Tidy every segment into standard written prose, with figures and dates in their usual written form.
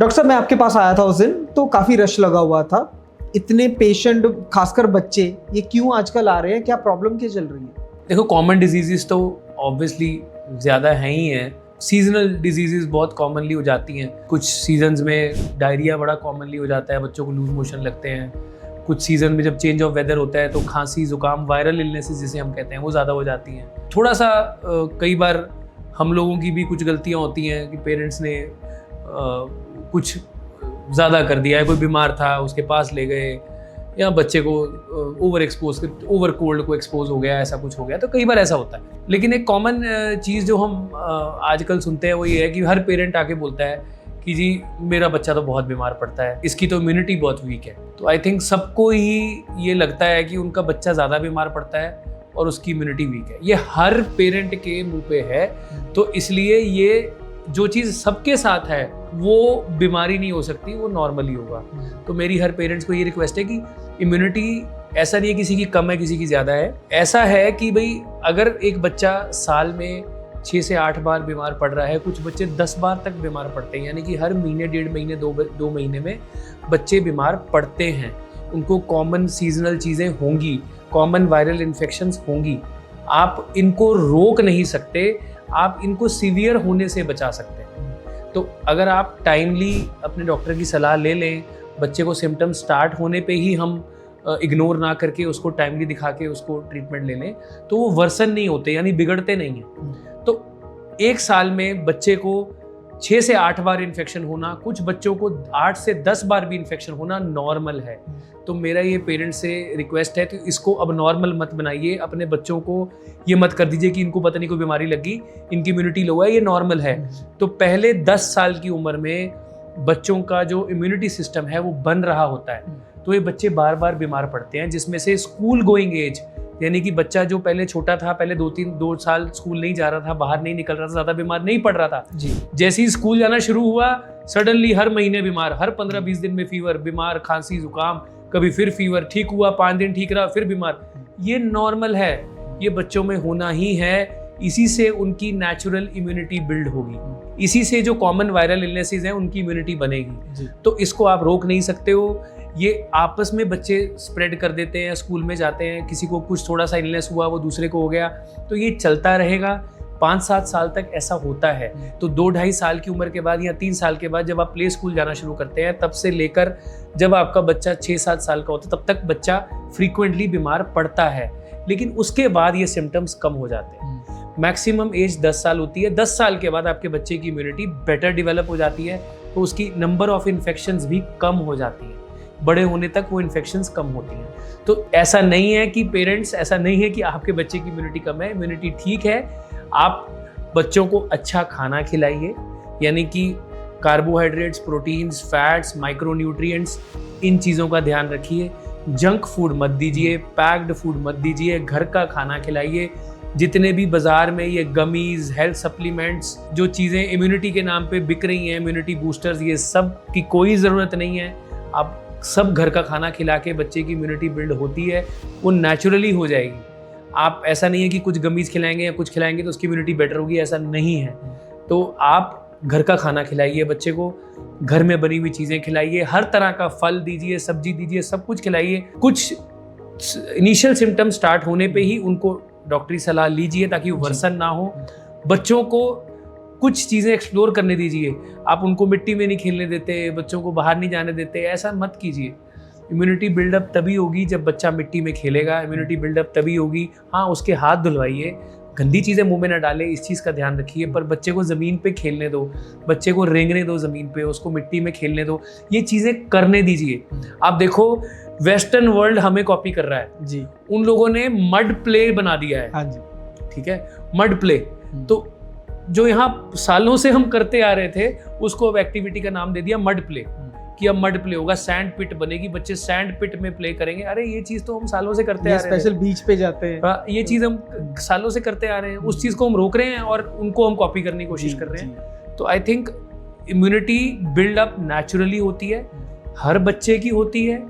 Doctor साहब मैं आपके पास आया था उस दिन तो काफ़ी रश लगा हुआ था। इतने पेशेंट खासकर बच्चे ये क्यों आजकल आ रहे हैं, क्या प्रॉब्लम क्या चल रही है? देखो कॉमन डिजीजेस तो ऑब्वियसली ज़्यादा हैं ही हैं। सीजनल डिजीजेस बहुत कॉमनली हो जाती हैं। कुछ सीजन्स में डायरिया बड़ा कॉमनली हो जाता है, बच्चों को लूज मोशन लगते हैं। कुछ सीज़न में जब चेंज ऑफ वेदर होता है तो खांसी जुकाम वायरल इलनेसेस जिसे हम कहते हैं वो ज़्यादा हो जाती हैं। थोड़ा सा कई बार हम लोगों की भी कुछ गलतियाँ होती हैं कि पेरेंट्स ने कुछ ज़्यादा कर दिया है, कोई बीमार था उसके पास ले गए या बच्चे को ओवर कोल्ड को एक्सपोज हो गया, ऐसा कुछ हो गया, तो कई बार ऐसा होता है। लेकिन एक कॉमन चीज़ जो हम आजकल सुनते हैं वो ये है कि हर पेरेंट आके बोलता है कि जी मेरा बच्चा तो बहुत बीमार पड़ता है, इसकी तो इम्यूनिटी बहुत वीक है। तो आई थिंक सबको ही ये लगता है कि उनका बच्चा ज़्यादा बीमार पड़ता है और उसकी इम्यूनिटी वीक है। ये हर पेरेंट के मुंह पे है। तो इसलिए ये जो चीज़ सबके साथ है वो बीमारी नहीं हो सकती, वो नॉर्मली होगा। तो मेरी हर पेरेंट्स को ये रिक्वेस्ट है कि इम्यूनिटी ऐसा नहीं है किसी की कम है किसी की ज़्यादा है। ऐसा है कि भाई अगर एक बच्चा साल में 6 से 8 बार बीमार पड़ रहा है, कुछ बच्चे 10 बार तक बीमार पड़ते हैं, यानी कि हर महीने 1.5 महीने 2 महीने में बच्चे बीमार पड़ते हैं। उनको कॉमन सीजनल चीज़ें होंगी, कॉमन वायरल इन्फेक्शंस होंगी। आप इनको रोक नहीं सकते, आप इनको सीवियर होने से बचा सकते हैं। तो अगर आप टाइमली अपने डॉक्टर की सलाह ले लें, बच्चे को सिम्टम्स स्टार्ट होने पे ही हम इग्नोर ना करके उसको टाइमली दिखा के उसको ट्रीटमेंट ले लें, तो वो वर्सन नहीं होते, यानी बिगड़ते नहीं हैं। तो एक साल में बच्चे को 6 से 8 बार इन्फेक्शन होना, कुछ बच्चों को 8 से 10 बार भी इन्फेक्शन होना नॉर्मल है। तो मेरा ये पेरेंट्स से रिक्वेस्ट है कि इसको अब नॉर्मल मत बनाइए। अपने बच्चों को ये मत कर दीजिए कि इनको पता नहीं कोई बीमारी लगी, इनकी इम्यूनिटी लो है, ये नॉर्मल है। तो पहले 10 साल की उम्र में बच्चों का जो इम्यूनिटी सिस्टम है वो बन रहा होता है, तो ये बच्चे बार बार बीमार पड़ते हैं। जिसमें से स्कूल गोइंग एज, यानी कि बच्चा जो पहले छोटा था, पहले 2 साल स्कूल नहीं जा रहा था, बाहर नहीं निकल रहा था, ज़्यादा बीमार नहीं पड़ रहा था जी। जैसे ही स्कूल जाना शुरू हुआ, सडनली हर महीने बीमार, हर 15-20 दिन में फीवर, बीमार, खांसी जुकाम, कभी फिर फीवर, ठीक हुआ 5 दिन ठीक रहा, फिर बीमार। ये नॉर्मल है, ये बच्चों में होना ही है। इसी से उनकी नेचुरल इम्यूनिटी बिल्ड होगी, इसी से जो कॉमन वायरल इलनेसेस हैं उनकी इम्यूनिटी बनेगी। तो इसको आप रोक नहीं सकते हो। ये आपस में बच्चे स्प्रेड कर देते हैं, स्कूल में जाते हैं, किसी को कुछ थोड़ा सा इलनेस हुआ वो दूसरे को हो गया, तो ये चलता रहेगा। 5-7 साल तक ऐसा होता है। तो 2-2.5 साल की उम्र के बाद या 3 साल के बाद जब आप प्ले स्कूल जाना शुरू करते हैं, तब से लेकर जब आपका बच्चा 6-7 साल का होता है, तब तक बच्चा फ्रीक्वेंटली बीमार पड़ता है। लेकिन उसके बाद ये सिम्टम्स कम हो जाते हैं। मैक्सिमम एज 10 साल होती है। 10 साल के बाद आपके बच्चे की इम्यूनिटी बेटर डेवलप हो जाती है, तो उसकी नंबर ऑफ इन्फेक्शंस भी कम हो जाती है। बड़े होने तक वो इन्फेक्शंस कम होती हैं। तो ऐसा नहीं है कि पेरेंट्स, ऐसा नहीं है कि आपके बच्चे की इम्यूनिटी कम है, इम्यूनिटी ठीक है। आप बच्चों को अच्छा खाना खिलाइए, यानी कि कार्बोहाइड्रेट्स, प्रोटीन्स, फैट्स, माइक्रोन्यूट्रिएंट्स, इन चीज़ों का ध्यान रखिए। जंक फूड मत दीजिए, पैक्ड फूड मत दीजिए, घर का खाना खिलाइए। जितने भी बाजार में ये गमीज, हेल्थ सप्लीमेंट्स, जो चीज़ें इम्यूनिटी के नाम पे बिक रही हैं, इम्यूनिटी बूस्टर्स, ये सब की कोई ज़रूरत नहीं है। आप सब घर का खाना खिला के बच्चे की इम्यूनिटी बिल्ड होती है, वो नेचुरली हो जाएगी। आप ऐसा नहीं है कि कुछ गमीज खिलाएंगे या कुछ खिलाएंगे तो उसकी इम्यूनिटी बेटर होगी, ऐसा नहीं है। तो आप घर का खाना खिलाइए बच्चे को, घर में बनी हुई चीज़ें खिलाइए, हर तरह का फल दीजिए, सब्जी दीजिए, सब कुछ खिलाइए। कुछ इनिशियल सिम्टम्स स्टार्ट होने पे ही उनको डॉक्टरी सलाह लीजिए ताकि वर्सन ना हो। बच्चों को कुछ चीज़ें एक्सप्लोर करने दीजिए। आप उनको मिट्टी में नहीं खेलने देते, बच्चों को बाहर नहीं जाने देते, ऐसा मत कीजिए। इम्यूनिटी बिल्डअप तभी होगी जब बच्चा मिट्टी में खेलेगा, इम्यूनिटी बिल्डअप तभी होगी। हाँ, उसके हाथ धुलवाइए, गंदी चीज़ें मुंह में ना डालें, इस चीज़ का ध्यान रखिए। पर बच्चे को ज़मीन पे खेलने दो, बच्चे को रेंगने दो ज़मीन पे, उसको मिट्टी में खेलने दो, ये चीज़ें करने दीजिए। आप देखो वेस्टर्न वर्ल्ड हमें कॉपी कर रहा है जी। उन लोगों ने मड प्ले बना दिया है। हाँ जी, ठीक है, मड प्ले। तो जो यहाँ सालों से हम करते आ रहे थे, उसको अब एक्टिविटी का नाम दे दिया मड प्ले, कि अब मड प्ले होगा, सैंड पिट बनेगी, बच्चे सैंड पिट में प्ले करेंगे। अरे ये चीज़ तो हम सालों से करते आ रहे हैं, स्पेशल बीच पे जाते हैं, ये चीज़ हम सालों से करते आ रहे हैं। उस चीज़ को हम रोक रहे हैं और उनको हम कॉपी करने की कोशिश कर रहे हैं। तो I think immunity buildup naturally होती है, हर बच्चे की होती है।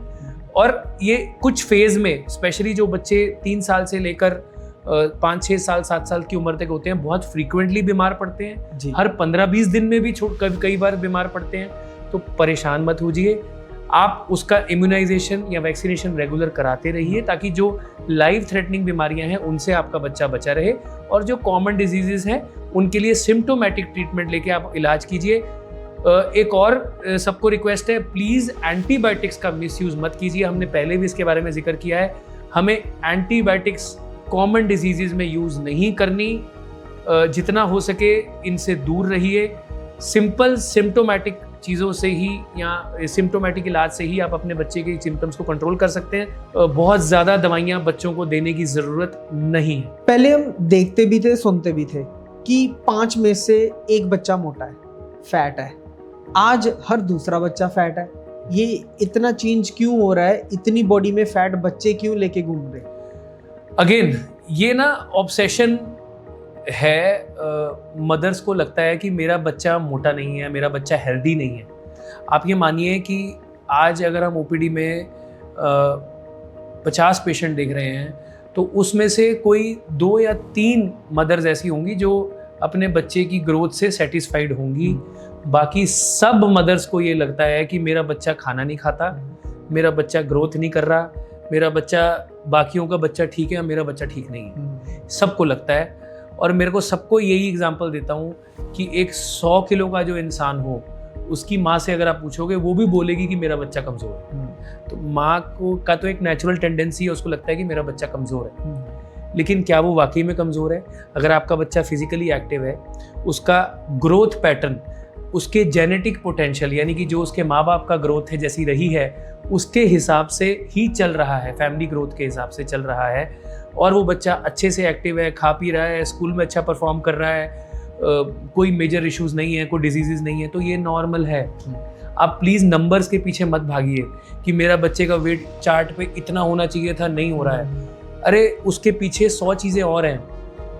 और ये कुछ फेज में, स्पेशली जो बच्चे 3 साल से लेकर 5-6 साल 7 साल की उम्र तक होते हैं, बहुत फ्रीक्वेंटली बीमार पड़ते हैं। हर 15-20 दिन में भी कई बार बीमार पड़ते हैं। तो परेशान मत होइए। आप उसका इम्यूनाइजेशन या वैक्सीनेशन रेगुलर कराते रहिए ताकि जो लाइफ थ्रेटनिंग बीमारियां हैं उनसे आपका बच्चा बचा रहे, और जो कॉमन डिजीजेस हैं उनके लिए सिम्टोमेटिक ट्रीटमेंट लेके आप इलाज कीजिए। एक और सबको रिक्वेस्ट है, प्लीज़ एंटीबायोटिक्स का मिसयूज़ मत कीजिए। हमने पहले भी इसके बारे में जिक्र किया है, हमें एंटीबायोटिक्स कॉमन डिजीजेज में यूज़ नहीं करनी। जितना हो सके इनसे दूर रहिए। सिंपल सिम्टोमेटिक चीज़ों से ही या सिम्टोमेटिक इलाज से ही आप अपने बच्चे के सिम्टम्स को कंट्रोल कर सकते हैं। बहुत ज़्यादा दवाइयाँ बच्चों को देने की ज़रूरत नहीं है। पहले हम देखते भी थे, सुनते भी थे कि 5 में से 1 बच्चा मोटा है, फैट है। आज हर दूसरा बच्चा फैट है। ये इतना चेंज क्यों हो रहा है? इतनी बॉडी में फैट बच्चे क्यों लेके घूम रहे? अगेन ये ना ऑब्सेशन है। मदर्स को लगता है कि मेरा बच्चा मोटा नहीं है, मेरा बच्चा हेल्दी नहीं है। आप ये मानिए कि आज अगर हम ओपीडी में 50 पेशेंट देख रहे हैं तो उसमें से कोई 2 या 3 मदर्स ऐसी होंगी जो अपने बच्चे की ग्रोथ से सेटिस्फाइड होंगी। बाकी सब मदर्स को ये लगता है कि मेरा बच्चा खाना नहीं खाता, मेरा बच्चा ग्रोथ नहीं कर रहा, मेरा बच्चा बाकियों का बच्चा ठीक है, मेरा बच्चा ठीक नहीं है। सबको लगता है। और मेरे को सबको यही एग्जांपल देता हूँ कि एक 100 किलो का जो इंसान हो, उसकी माँ से अगर आप पूछोगे वो भी बोलेगी कि मेरा बच्चा कमज़ोर है। तो माँ को का तो एक नेचुरल टेंडेंसी है, उसको लगता है कि मेरा बच्चा कमज़ोर है। लेकिन क्या वो वाकई में कमज़ोर है? अगर आपका बच्चा फिजिकली एक्टिव है, उसका ग्रोथ पैटर्न, उसके जेनेटिक पोटेंशियल यानी कि जो उसके माँ बाप का ग्रोथ है जैसी रही है उसके हिसाब से ही चल रहा है, फैमिली ग्रोथ के हिसाब से चल रहा है, और वो बच्चा अच्छे से एक्टिव है, खा पी रहा है, स्कूल में अच्छा परफॉर्म कर रहा है, कोई मेजर इश्यूज नहीं है, कोई डिजीजेज नहीं है, तो ये नॉर्मल है। आप प्लीज़ नंबर्स के पीछे मत भागिए कि मेरा बच्चे का वेट चार्ट पे इतना होना चाहिए था, नहीं हो रहा है। अरे उसके पीछे 100 चीज़ें और हैं।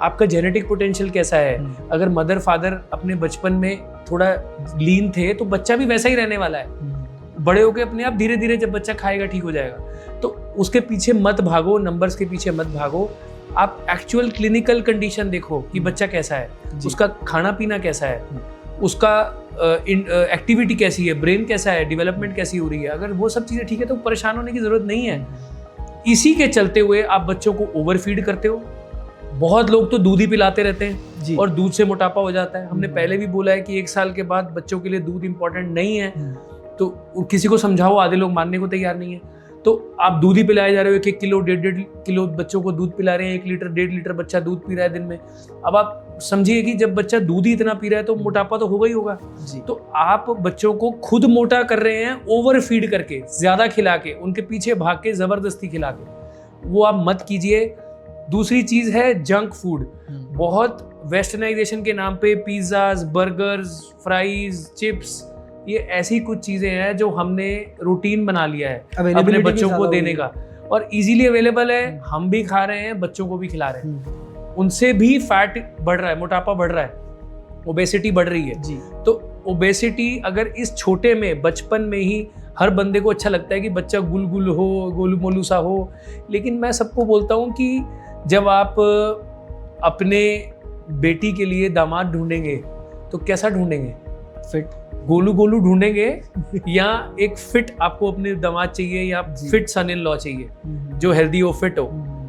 आपका जेनेटिक पोटेंशियल कैसा है? अगर मदर फादर अपने बचपन में थोड़ा लीन थे तो बच्चा भी वैसा ही रहने वाला है। बड़े होके अपने आप धीरे धीरे जब बच्चा खाएगा ठीक हो जाएगा। तो उसके पीछे मत भागो, नंबर्स के पीछे मत भागो। आप एक्चुअल क्लिनिकल कंडीशन देखो कि बच्चा कैसा है, उसका खाना पीना कैसा है, उसका एक्टिविटी कैसी है, ब्रेन कैसा है, डेवलपमेंट कैसी हो रही है। अगर वो सब चीज़ें ठीक है तो परेशान होने की ज़रूरत नहीं है। इसी के चलते हुए आप बच्चों को ओवरफीड करते हो। बहुत लोग तो दूध ही पिलाते रहते हैं और दूध से मोटापा हो जाता है। हमने पहले भी बोला है कि 1 साल के बाद बच्चों के लिए दूध इंपॉर्टेंट नहीं है। तो किसी को समझाओ, आधे लोग मानने को तैयार नहीं है। तो आप दूध ही पिलाए जा रहे हो, 1 किलो 1.5 किलो बच्चों को दूध पिला रहे हैं, 1 लीटर 1.5 लीटर बच्चा दूध पी रहा है दिन में। अब आप समझिए कि जब बच्चा दूध ही इतना पी रहा है तो मोटापा तो होगा ही होगा। तो आप बच्चों को खुद मोटा कर रहे हैं ओवर फीड करके, ज्यादा खिला के, उनके पीछे भाग के, जबरदस्ती खिला के। वो आप मत कीजिए। दूसरी चीज है जंक फूड। बहुत वेस्टर्नाइजेशन के नाम पे पिज्जाज, बर्गर्स, फ्राइज, चिप्स, ये ऐसी कुछ चीजें हैं जो हमने रूटीन बना लिया है अपने बच्चों को देने का, और इजीली अवेलेबल है। हम भी खा रहे हैं, बच्चों को भी खिला रहे हैं। उनसे भी फैट बढ़ रहा है, मोटापा बढ़ रहा है, ओबेसिटी बढ़ रही है। तो ओबेसिटी अगर इस छोटे में, बचपन में ही, हर बंदे को अच्छा लगता है कि बच्चा गुलगुल हो, गोलू मोलू सा हो। लेकिन मैं सबको बोलता हूँ कि जब आप अपने बेटी के लिए दामाद ढूंढेंगे तो कैसा ढूंढेंगे? फिट गोलू गोलू ढूंढेंगे या एक फिट आपको अपने दामाद चाहिए, या फिट सन इन लॉ चाहिए जो हेल्दी हो, फिट हो?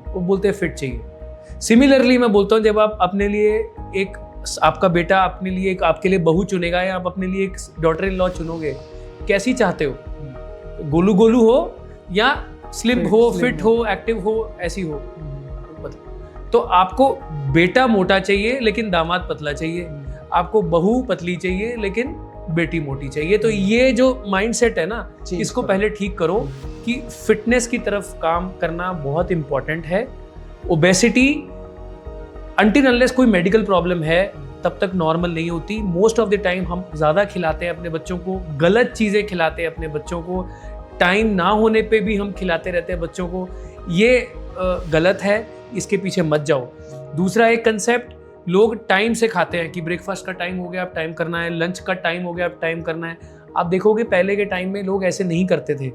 वो बोलते हैं फिट चाहिए। सिमिलरली मैं बोलता हूँ, जब आप अपने लिए एक, आपका बेटा अपने लिए एक, आपके लिए बहू चुनेगा, या आप अपने लिए एक डॉटर इन लॉ चुनोगे, कैसी चाहते हो? गोलू गोलू हो या स्लिम हो, फिट हो, एक्टिव हो, ऐसी हो? तो आपको बेटा मोटा चाहिए लेकिन दामाद पतला चाहिए, आपको बहू पतली चाहिए लेकिन बेटी मोटी चाहिए। तो ये जो माइंडसेट है ना, इसको पहले ठीक करो कि फिटनेस की तरफ काम करना बहुत इंपॉर्टेंट है। ओबेसिटी अनटिल अनलेस कोई मेडिकल प्रॉब्लम है तब तक नॉर्मल नहीं होती। मोस्ट ऑफ द टाइम हम ज़्यादा खिलाते हैं अपने बच्चों को, गलत चीज़ें खिलाते हैं अपने बच्चों को, टाइम ना होने पे भी हम खिलाते रहते हैं बच्चों को। ये गलत है, इसके पीछे मत जाओ। दूसरा एक कंसेप्ट, लोग टाइम से खाते हैं कि ब्रेकफास्ट का टाइम हो गया अब टाइम करना है, लंच का टाइम हो गया अब टाइम करना है। आप देखोगे पहले के टाइम में लोग ऐसे नहीं करते थे,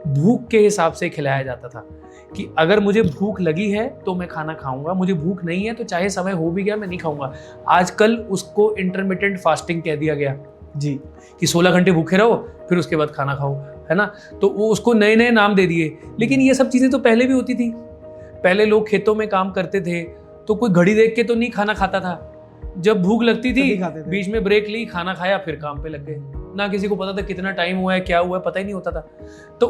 भूख के हिसाब से खिलाया जाता था कि अगर मुझे भूख लगी है तो मैं खाना खाऊंगा, मुझे भूख नहीं है तो चाहे समय हो भी गया मैं नहीं खाऊंगा। आजकल उसको इंटरमिटेंट फास्टिंग कह दिया गया जी कि 16 घंटे भूखे रहो फिर उसके बाद खाना खाओ, है ना। तो वो उसको नए नए नाम दे दिए, लेकिन ये सब चीज़ें तो पहले भी होती थी। पहले लोग खेतों में काम करते थे तो कोई घड़ी देख के तो नहीं खाना खाता था, जब भूख लगती थी बीच में ब्रेक ली, खाना खाया, फिर काम पे लग गए। ना किसी को पता था कितना टाइम हुआ है, क्या हुआ है, पता ही नहीं होता था। तो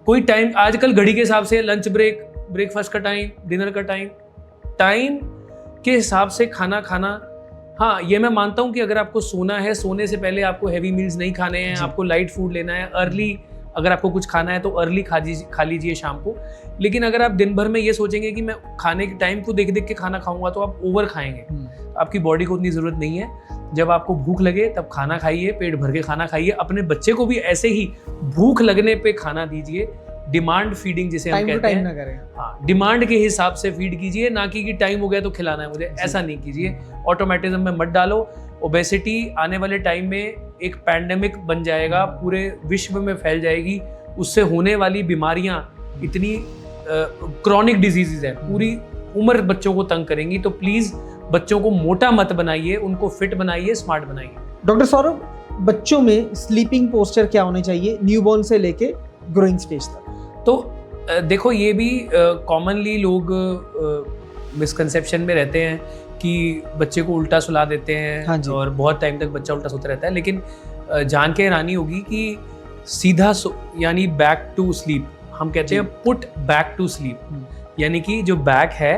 कोई टाइम, आजकल घड़ी के हिसाब से लंच ब्रेक, ब्रेकफास्ट का टाइम, डिनर का टाइम, टाइम के हिसाब से खाना खाना। हाँ, ये मैं मानता हूँ कि अगर आपको सोना है, सोने से पहले आपको हैवी मील्स नहीं खाने हैं, आपको लाइट फूड लेना है, अर्ली अगर आपको कुछ खाना है तो अर्ली खा लीजिए शाम को। लेकिन अगर आप दिन भर में ये सोचेंगे कि मैं खाने के टाइम को देख देख के खाना खाऊंगा तो आप ओवर खाएंगे। आपकी बॉडी को उतनी ज़रूरत नहीं है। जब आपको भूख लगे तब खाना खाइए, पेट भर के खाना खाइए। अपने बच्चे को भी ऐसे ही भूख लगने पे खाना दीजिए। डिमांड फीडिंग जिसे हम कहते हैं, ना करें। हाँ, डिमांड के हिसाब से फीड कीजिए, ना कि टाइम हो गया तो खिलाना है मुझे, ऐसा नहीं कीजिए। ऑटोमेटिज्म में मत डालो। ओबेसिटी आने वाले टाइम में एक पैंडेमिक बन जाएगा, पूरे विश्व में फैल जाएगी। उससे होने वाली बीमारियां इतनी क्रॉनिक डिजीजेज है, पूरी उम्र बच्चों को तंग करेंगी। तो प्लीज बच्चों को मोटा मत बनाइए, उनको फिट बनाइए, स्मार्ट बनाइए। डॉक्टर सौरभ, बच्चों में स्लीपिंग पोस्चर क्या होने चाहिए न्यूबॉर्न से लेके ग्रोइंग स्टेज तक? तो देखो, ये भी कॉमनली लोग मिसकंसेप्शन में रहते हैं कि बच्चे को उल्टा सुला देते हैं। हाँ और बहुत टाइम तक बच्चा उल्टा सोता रहता है। लेकिन जान के हैरानी होगी कि सीधा यानी बैक टू स्लीप, हम कहते हैं पुट बैक टू स्लीप, यानी कि जो बैक है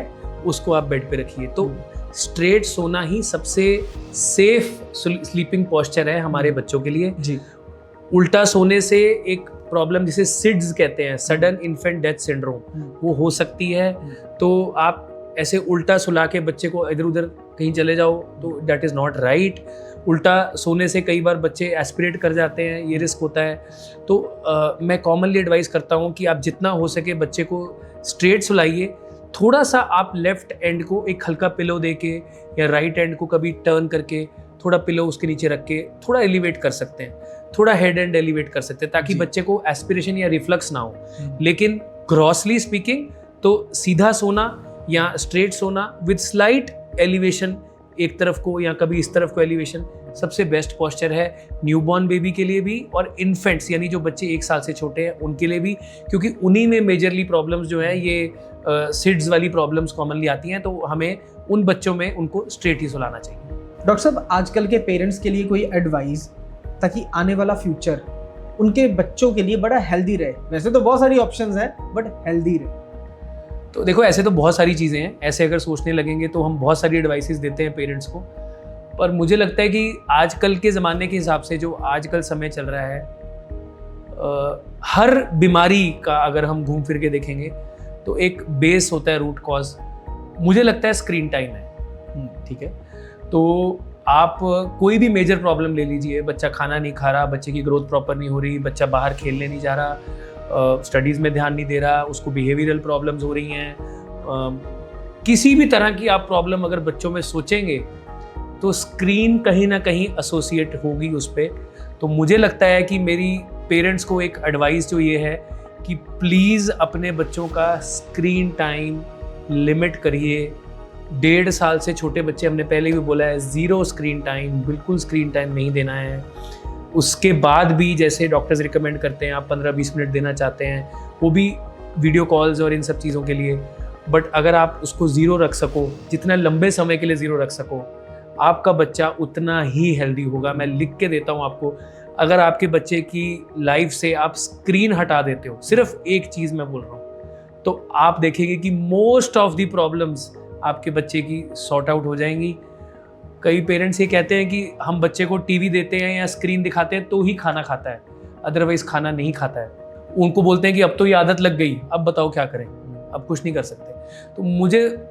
उसको आप बेड पे रखिए। तो स्ट्रेट सोना ही सबसे सेफ स्लीपिंग पोस्चर है हमारे बच्चों के लिए। जी। उल्टा सोने से एक प्रॉब्लम जिसे सिड्स कहते हैं, सडन इन्फेंट डेथ सिंड्रोम, वो हो सकती है। तो आप ऐसे उल्टा सुला के बच्चे को इधर उधर कहीं चले जाओ तो दैट इज़ नॉट राइट। उल्टा सोने से कई बार बच्चे एस्पिरेट कर जाते हैं, ये रिस्क होता है। तो मैं कॉमनली एडवाइस करता हूँ कि आप जितना हो सके बच्चे को स्ट्रेट सुलाइए। थोड़ा सा आप लेफ्ट एंड को एक हल्का पिलो दे के या राइट एंड को कभी टर्न करके थोड़ा पिलो उसके नीचे रख के थोड़ा एलिवेट कर सकते हैं, थोड़ा हेड एंड एलिवेट कर सकते हैं, ताकि बच्चे को एस्पिरेशन या रिफ्लक्स ना हो। लेकिन ग्रॉसली स्पीकिंग तो सीधा सोना या स्ट्रेट सोना विद स्लाइट एलिवेशन एक तरफ को या कभी इस तरफ को एलिवेशन सबसे बेस्ट पोस्चर है न्यूबॉर्न बेबी के लिए भी और इन्फेंट्स यानी जो बच्चे 1 साल से छोटे हैं उनके लिए भी, क्योंकि उन्हीं में मेजरली प्रॉब्लम्स जो है ये सिड्स वाली प्रॉब्लम्स कॉमनली आती हैं। तो हमें उन बच्चों में उनको स्ट्रेट ही सुलाना चाहिए। डॉक्टर साहब, आजकल के पेरेंट्स के लिए कोई एडवाइस ताकि आने वाला फ्यूचर उनके बच्चों के लिए बड़ा हेल्दी रहे? वैसे तो बहुत सारी ऑप्शंस हैं बट हेल्दी रहे। तो देखो, ऐसे तो बहुत सारी चीज़ें हैं, ऐसे अगर सोचने लगेंगे तो हम बहुत सारी एडवाइसेस देते हैं पेरेंट्स को। पर मुझे लगता है कि आजकल के ज़माने के हिसाब से जो आजकल समय चल रहा है, हर बीमारी का अगर हम घूम फिर के देखेंगे तो एक बेस होता है, रूट कॉज मुझे लगता है स्क्रीन टाइम है। ठीक है, तो आप कोई भी मेजर प्रॉब्लम ले लीजिए, बच्चा खाना नहीं खा रहा, बच्चे की ग्रोथ प्रॉपर नहीं हो रही, बच्चा बाहर खेलने नहीं जा रहा, स्टडीज़ में ध्यान नहीं दे रहा, उसको बिहेवियरल प्रॉब्लम्स हो रही हैं, किसी भी तरह की आप प्रॉब्लम अगर बच्चों में सोचेंगे तो स्क्रीन कहीं ना कहीं एसोसिएट होगी उस पर। तो मुझे लगता है कि मेरी पेरेंट्स को एक एडवाइस जो ये है कि प्लीज़ अपने बच्चों का स्क्रीन टाइम लिमिट करिए। 1.5 साल से छोटे बच्चे, हमने पहले भी बोला है, 0 स्क्रीन टाइम, बिल्कुल स्क्रीन टाइम नहीं देना है। उसके बाद भी जैसे डॉक्टर्स रिकमेंड करते हैं आप 15-20 मिनट देना चाहते हैं, वो भी वीडियो कॉल्स और इन सब चीज़ों के लिए। बट अगर आप उसको 0 रख सको, जितना लंबे समय के लिए 0 रख सको, आपका बच्चा उतना ही हेल्दी होगा। मैं लिख के देता हूँ आपको, अगर आपके बच्चे की लाइफ से आप स्क्रीन हटा देते हो, सिर्फ एक चीज़ मैं बोल रहा हूँ, तो आप देखेंगे कि मोस्ट ऑफ द प्रॉब्लम्स आपके बच्चे की सॉर्ट आउट हो जाएंगी। कई पेरेंट्स ये कहते हैं कि हम बच्चे को टीवी देते हैं या स्क्रीन दिखाते हैं तो ही खाना खाता है, अदरवाइज खाना नहीं खाता है। उनको बोलते हैं कि अब तो ये आदत लग गई, अब बताओ क्या करें, अब कुछ नहीं कर सकते। तो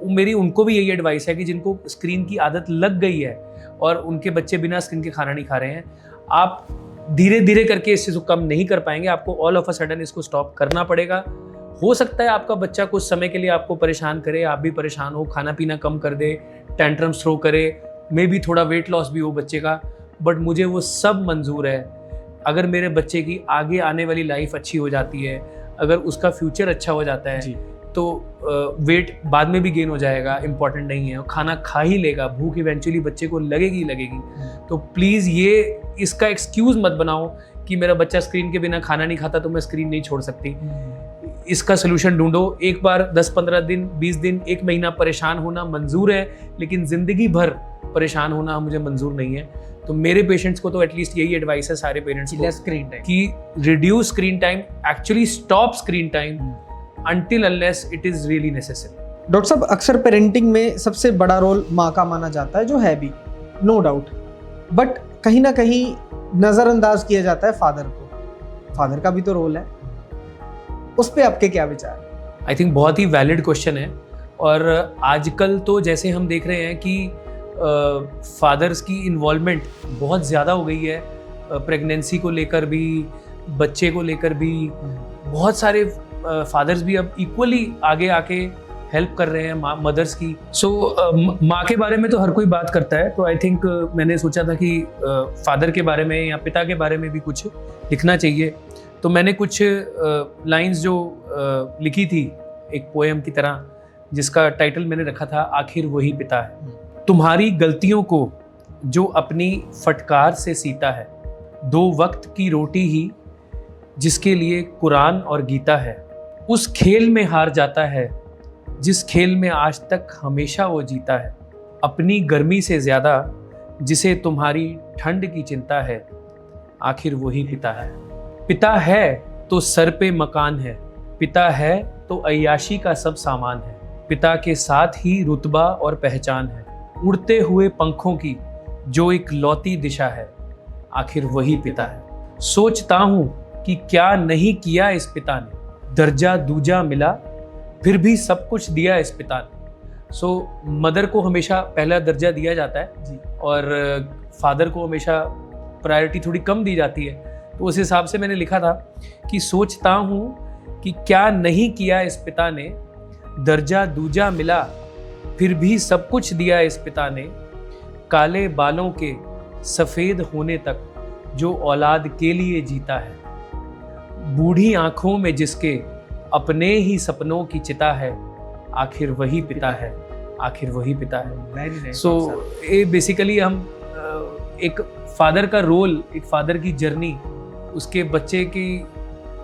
मेरी उनको भी यही एडवाइस है कि जिनको स्क्रीन की आदत लग गई है और उनके बच्चे बिना स्क्रीन के खाना नहीं खा रहे हैं, आप धीरे धीरे करके इस चीज़ को कम नहीं कर पाएंगे, आपको ऑल ऑफ अ सडन इसको स्टॉप करना पड़ेगा। हो सकता है आपका बच्चा कुछ समय के लिए आपको परेशान करे, आप भी परेशान हो, खाना पीना कम कर दे, टेंट्रम्स थ्रो करे, मे भी थोड़ा वेट लॉस भी हो बच्चे का, बट मुझे वो सब मंजूर है। अगर मेरे बच्चे की आगे आने वाली लाइफ अच्छी हो जाती है, अगर उसका फ्यूचर अच्छा हो जाता है, तो वेट बाद में भी गेन हो जाएगा, इम्पॉर्टेंट नहीं है। खाना खा ही लेगा, भूख इवेंचुअली बच्चे को लगेगी। तो प्लीज़ ये इसका एक्सक्यूज़ मत बनाओ कि मेरा बच्चा स्क्रीन के बिना खाना नहीं खाता तो मैं स्क्रीन नहीं छोड़ सकती। इसका सोल्यूशन ढूंढो। एक बार 10-15 दिन, 20 दिन, 1 महीना परेशान होना मंजूर है, लेकिन ज़िंदगी भर परेशान होना मुझे मंजूर नहीं है। तो मेरे पेशेंट्स को तो एटलीस्ट यही एडवाइस है सारे पेरेंट्स को स्क्रीन टाइम कि reduce screen time, actually stop screen time until unless it is really necessary. Doctor साहब, अक्सर पेरेंटिंग में सबसे बड़ा रोल माँ का माना जाता है, जो है भी, नो डाउट, बट कहीं ना कहीं नज़रअंदाज किया जाता है फादर को। फादर का भी तो रोल है, उस पर आपके क्या विचार? आई थिंक बहुत ही वैलिड क्वेश्चन है। और आजकल तो जैसे हम देख रहे हैं कि फादर्स की इन्वॉल्वमेंट बहुत ज़्यादा हो गई है, प्रेगनेंसी को लेकर भी, बच्चे को लेकर भी। बहुत सारे फादर्स भी अब इक्वली आगे आके हेल्प कर रहे हैं मदर्स की। सो माँ के बारे में तो हर कोई बात करता है, तो आई थिंक मैंने सोचा था कि फादर के बारे में या पिता के बारे में भी कुछ लिखना चाहिए। तो मैंने कुछ लाइंस जो लिखी थी एक पोएम की तरह, जिसका टाइटल मैंने रखा था आखिर वही पिता है। तुम्हारी गलतियों को जो अपनी फटकार से सीता है, 2 वक्त की रोटी ही जिसके लिए कुरान और गीता है, उस खेल में हार जाता है जिस खेल में आज तक हमेशा वो जीता है। अपनी गर्मी से ज़्यादा जिसे तुम्हारी ठंड की चिंता है, आखिर वही पिता है। पिता है तो सर पे मकान है, पिता है तो अय्याशी का सब सामान है, पिता के साथ ही रुतबा और पहचान है, उड़ते हुए पंखों की जो एक लौती दिशा है, आखिर वही पिता है। सोचता हूँ कि क्या नहीं किया इस पिता ने, दर्जा दूजा मिला फिर भी सब कुछ दिया इस पिता ने। सो मदर को हमेशा पहला दर्जा दिया जाता है जी, और फादर को हमेशा प्रायोरिटी थोड़ी कम दी जाती है। तो उस हिसाब से मैंने लिखा था कि सोचता हूँ कि क्या नहीं किया इस पिता ने, दर्जा दूजा मिला फिर भी सब कुछ दिया इस पिता ने, काले बालों के सफ़ेद होने तक जो औलाद के लिए जीता है, बूढ़ी आंखों में जिसके अपने ही सपनों की चिता है, आखिर वही पिता है, आखिर वही पिता है। सो ये बेसिकली हम एक फादर का रोल, एक फादर की जर्नी, उसके बच्चे की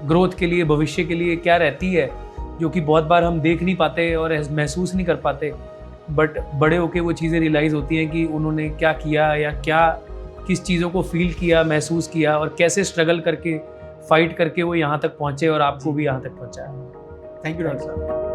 ग्रोथ के लिए, भविष्य के लिए क्या रहती है, जो कि बहुत बार हम देख नहीं पाते और महसूस नहीं कर पाते, बट बड़े होके वो चीज़ें रियलाइज़ होती हैं कि उन्होंने क्या किया या क्या किस चीज़ों को फील किया, महसूस किया और कैसे स्ट्रगल करके, फाइट करके वो यहाँ तक पहुँचे और आपको भी यहाँ तक पहुँचाया। थैंक यू डॉक्टर साहब।